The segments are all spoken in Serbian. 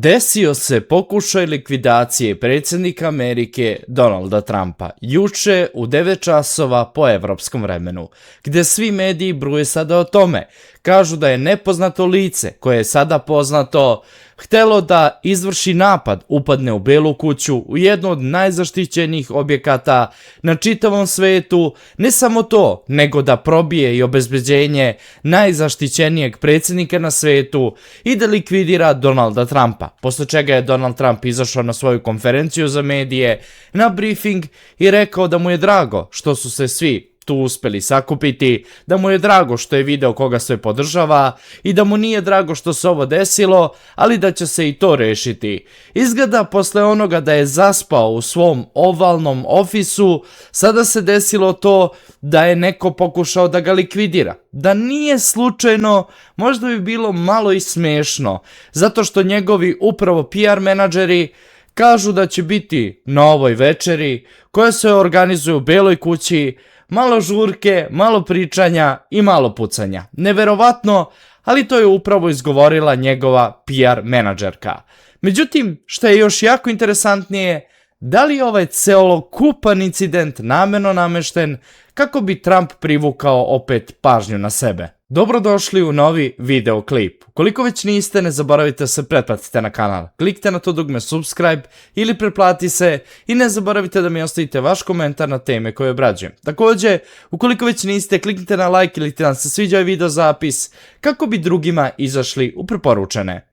Desio se pokušaj likvidacije predsjednika Amerike Donalda Trumpa juče u 9 časova po evropskom vremenu, gdje svi mediji bruje sada o tome. Kažu da je nepoznato lice, koje je sada poznato, htelo da izvrši napad, upadne u Belu kuću, u jednu od najzaštićenijih objekata na čitavom svetu, ne samo to, nego da probije i obezbeđenje najzaštićenijeg predsjednika na svetu i da likvidira Donalda Trumpa, posle čega je Donald Trump izašao na svoju konferenciju za medije, na briefing i rekao da mu je drago što su se svi tu uspeli sakupiti, da mu je drago što je video koga sve podržava i da mu nije drago što se ovo desilo, ali da će se i to rešiti. Izgleda posle onoga da je zaspao u svom ovalnom ofisu, sada se desilo to da je neko pokušao da ga likvidira. Da nije slučajno, možda bi bilo malo i smešno, zato što njegovi upravo PR menadžeri kažu da će biti na ovoj večeri koja se organizuje u Beloj kući, malo žurke, malo pričanja i malo pucanja. Neverovatno, ali to je upravo izgovorila njegova PR menadžerka. Međutim, što je još jako interesantnije, da li je ovaj celokupan incident namerno namešten kako bi Trump privukao opet pažnju na sebe? Dobrodošli u novi videoklip. Ukoliko već niste, ne zaboravite se pretplatite na kanal. Kliknite na to dugme subscribe ili pretplati se i ne zaboravite da mi ostavite vaš komentar na teme koje obrađujem. Također, ukoliko već niste, kliknite na like ili ti vam se sviđa ovaj video zapis kako bi drugima izašli u preporučene.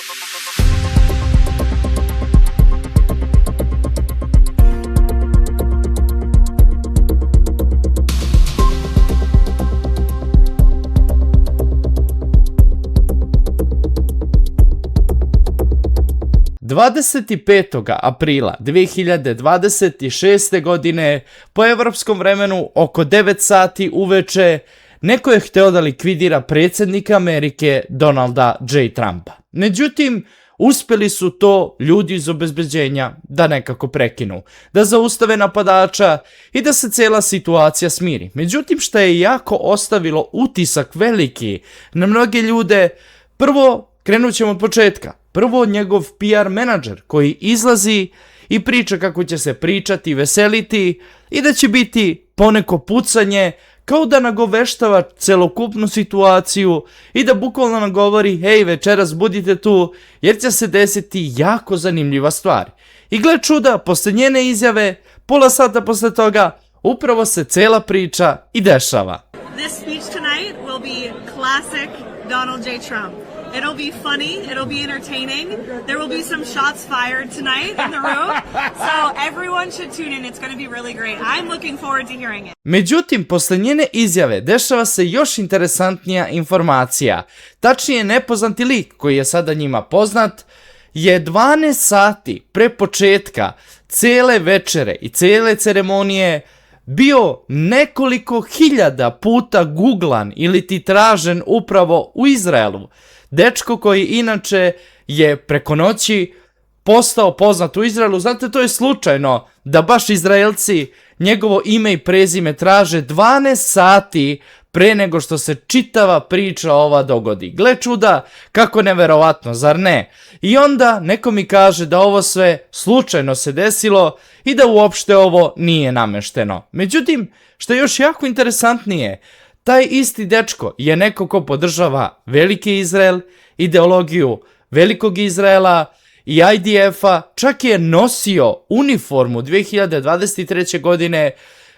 25. aprila 2026. godine po evropskom vremenu oko 9 sati uveče neko je hteo da likvidira predsjednika Amerike Donalda J. Trumpa. Međutim, uspeli su to ljudi iz obezbeđenja da nekako prekinu, da zaustave napadača i da se cijela situacija smiri. Međutim, što je jako ostavilo utisak veliki na mnoge ljude, prvo krenut ćemo od početka. Prvo njegov PR menadžer koji izlazi i priča kako će se pričati, veseliti i da će biti poneko pucanje, kao da nagoveštava celokupnu situaciju i da bukvalno nagovori hej, večeras budite tu jer će se desiti jako zanimljiva stvar. I gle čuda, posle njene izjave, pola sata posle toga, upravo se cela priča i dešava. This speech tonight will be classic Donald J. Trump. It'll be funny, it'll be entertaining, there will be some shots fired tonight in the room, so everyone should tune in, it's going to be really great. I'm looking forward to hearing it. Međutim, posle njene izjave dešava se još interesantnija informacija. Tačnije, nepoznati lik koji je sada njima poznat je 12 sati pre početka cele večere i cele ceremonije bio nekoliko hiljada puta googlan ili ti tražen upravo u Izraelu. Dečko koji inače je preko noći postao poznat u Izraelu, znate, to je slučajno da baš Izraelci njegovo ime i prezime traže 12 sati pre nego što se čitava priča ova dogodi. Gle čuda, kako neverovatno, zar ne? I onda neko mi kaže da ovo sve slučajno se desilo i da uopšte ovo nije namešteno. Međutim, što je još jako interesantnije, taj isti dečko je neko ko podržava veliki Izrael, ideologiju velikog Izraela i IDF-a, čak je nosio uniformu 2023. godine,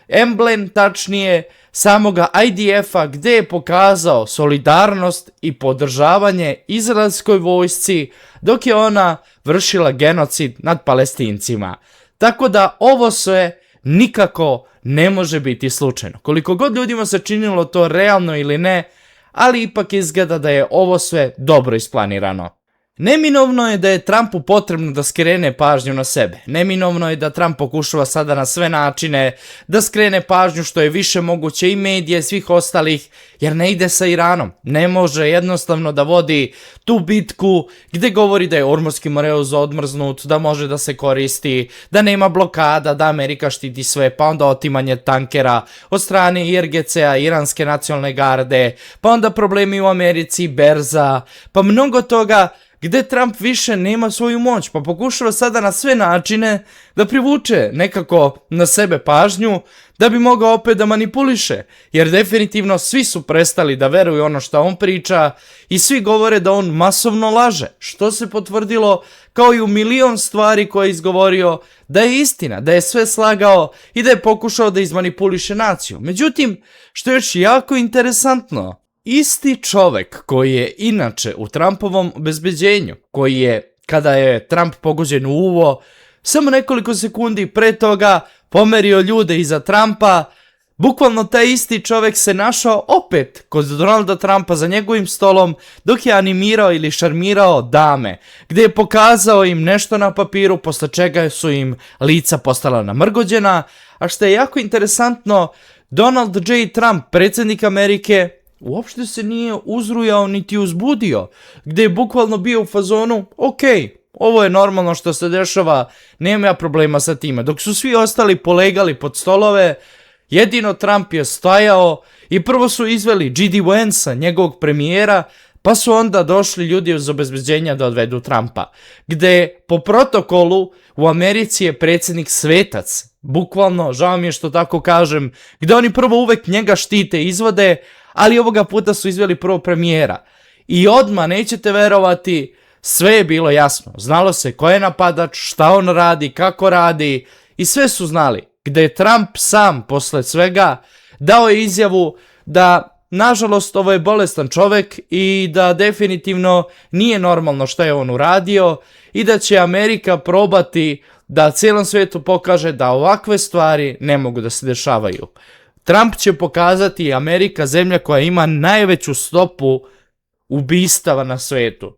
emblem tačnije samoga IDF-a gdje je pokazao solidarnost i podržavanje izraelskoj vojsci dok je ona vršila genocid nad Palestincima. Tako da ovo sve nikako ne može biti slučajno. Koliko god ljudima se činilo to realno ili ne, ali ipak izgleda da je ovo sve dobro isplanirano. Neminovno je da je Trumpu potrebno da skrene pažnju na sebe. Neminovno je da Trump pokušava sada na sve načine da skrene pažnju što je više moguće i medije i svih ostalih, jer ne ide sa Iranom. Ne može jednostavno da vodi tu bitku gdje govori da je Ormuzski moreuz odmrznut, da može da se koristi, da nema blokada, da Amerika štiti sve, pa onda otimanje tankera od strane IRGC-a, Iranske nacionalne garde, pa onda problemi u Americi, berza, pa mnogo toga gde Trump više nema svoju moć, pa pokušava sada na sve načine da privuče nekako na sebe pažnju, da bi mogao opet da manipuliše, jer definitivno svi su prestali da veruju ono što on priča i svi govore da on masovno laže, što se potvrdilo kao i u milion stvari koje je izgovorio da je istina, da je sve slagao i da je pokušao da izmanipuliše naciju. Međutim, što je još jako interesantno, isti čovek koji je inače u Trumpovom obezbeđenju, koji je, kada je Trump pogođen u uvo, samo nekoliko sekundi pre toga pomerio ljude iza Trumpa, bukvalno taj isti čovek se našao opet kod Donalda Trumpa za njegovim stolom dok je animirao ili šarmirao dame, gdje je pokazao im nešto na papiru, posle čega su im lica postala namrgođena, a što je jako interesantno, Donald J. Trump, predsjednik Amerike, uopšte se nije uzrujao niti uzbudio, gdje je bukvalno bio u fazonu, ok, ovo je normalno što se dešava, nema ja problema sa time. Dok su svi ostali polegali pod stolove, jedino Trump je stajao i prvo su izveli J.D. Vance, njegovog premijera, pa su onda došli ljudi iz obezbeđenja da odvedu Trumpa, gde po protokolu u Americi je predsjednik svetac, bukvalno, žao mi je što tako kažem, gde oni prvo uvek njega štite i izvode, ali ovoga puta su izveli prvo premijera. I odmah, nećete verovati, sve je bilo jasno. Znalo se ko je napadač, šta on radi, kako radi i sve su znali. Gde je Trump sam posle svega dao je izjavu da nažalost ovo je bolestan čovek i da definitivno nije normalno šta je on uradio i da će Amerika probati da cijelom svijetu pokaže da ovakve stvari ne mogu da se dešavaju. Trump će pokazati Amerika zemlja koja ima najveću stopu ubistava na svijetu.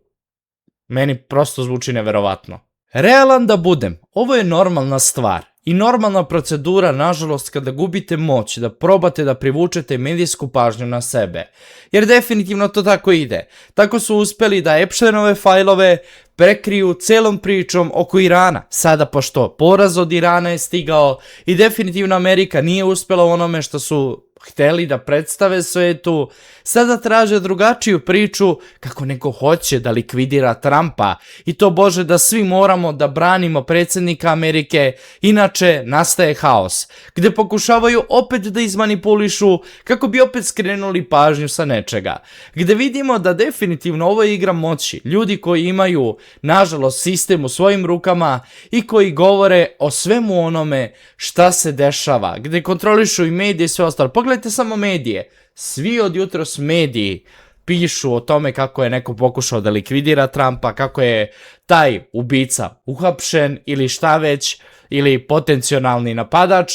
Meni prosto zvuči neverovatno. Realan da budem, ovo je normalna stvar i normalna procedura, nažalost, kada gubite moć, da probate da privučete medijsku pažnju na sebe. Jer definitivno to tako ide. Tako su uspeli da Epsteinove fajlove prekriju celom pričom oko Irana. Sada pošto poraz od Irana je stigao i definitivno Amerika nije uspela u onome što su hteli da predstave svetu, sada traže drugačiju priču kako neko hoće da likvidira Trumpa i to bože da svi moramo da branimo predsjednika Amerike, inače nastaje haos, gde pokušavaju opet da izmanipulišu kako bi opet skrenuli pažnju sa nečega, gde vidimo da definitivno ovo je igra moći, ljudi koji imaju nažalost sistem u svojim rukama i koji govore o svemu onome šta se dešava, gde kontrolišu i medije i sve ostalo. Pogledajte samo medije, svi od jutros mediji pišu o tome kako je neko pokušao da likvidira Trumpa, kako je taj ubica uhapšen ili šta već, ili potencijalni napadač,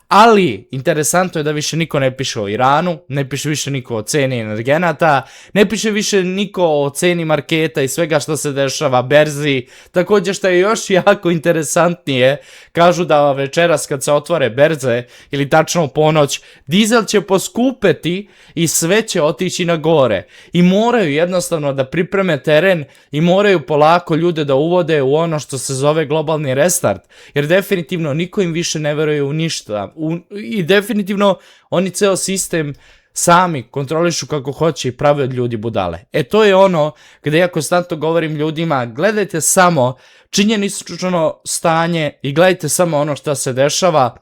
ali interesantno je da više niko ne piše o Iranu, ne piše više niko o ceni energenata, ne piše više niko o ceni marketa i svega što se dešava, berzi. Također što je još jako interesantnije, kažu da večeras kad se otvore berze, ili tačno u ponoć, dizel će poskupeti i sve će otići na gore. I moraju jednostavno da pripreme teren i moraju polako ljude da uvode u ono što se zove globalni restart, jer definitivno niko im više ne veruje u ništa. I definitivno oni ceo sistem sami kontrolišu kako hoće i prave od ljudi budale. To je ono gde ja konstantno govorim ljudima, gledajte samo činjenično stanje i gledajte samo ono što se dešava,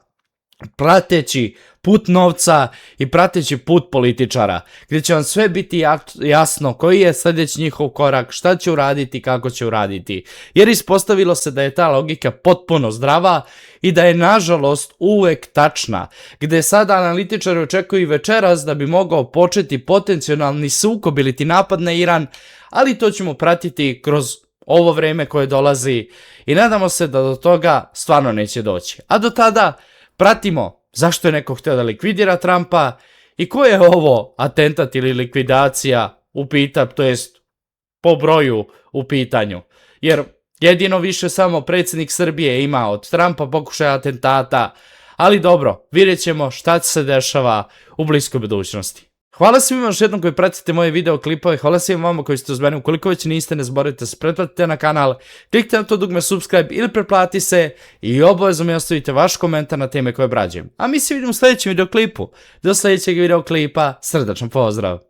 prateći put novca i prateći put političara, gdje će vam sve biti jasno koji je sljedeći njihov korak, šta će uraditi, kako će uraditi. Jer ispostavilo se da je ta logika potpuno zdrava i da je nažalost uvek tačna, gdje sada analitičari očekuju i večeras da bi mogao početi potencijalni sukob ili napad na Iran, ali to ćemo pratiti kroz ovo vreme koje dolazi i nadamo se da do toga stvarno neće doći. A do tada pratimo zašto je neko htio da likvidira Trumpa i ko je ovo atentat ili likvidacija to jest po broju u pitanju. Jer jedino više samo predsjednik Srbije ima od Trumpa pokušaja atentata, ali dobro, vidjet ćemo šta se dešava u bliskoj budućnosti. Hvala svima još jednom koji pratite moje video klipove, hvala svima vama koji ste uz mene, ukoliko već niste ne zaboravite se pretplatite na kanal, kliknite na to dugme subscribe ili pretplati se i obavezno mi ostavite vaš komentar na teme koje obrađujem. A mi se vidimo u sljedećem videoklipu. Do sljedećeg videoklipa, srdačan pozdrav!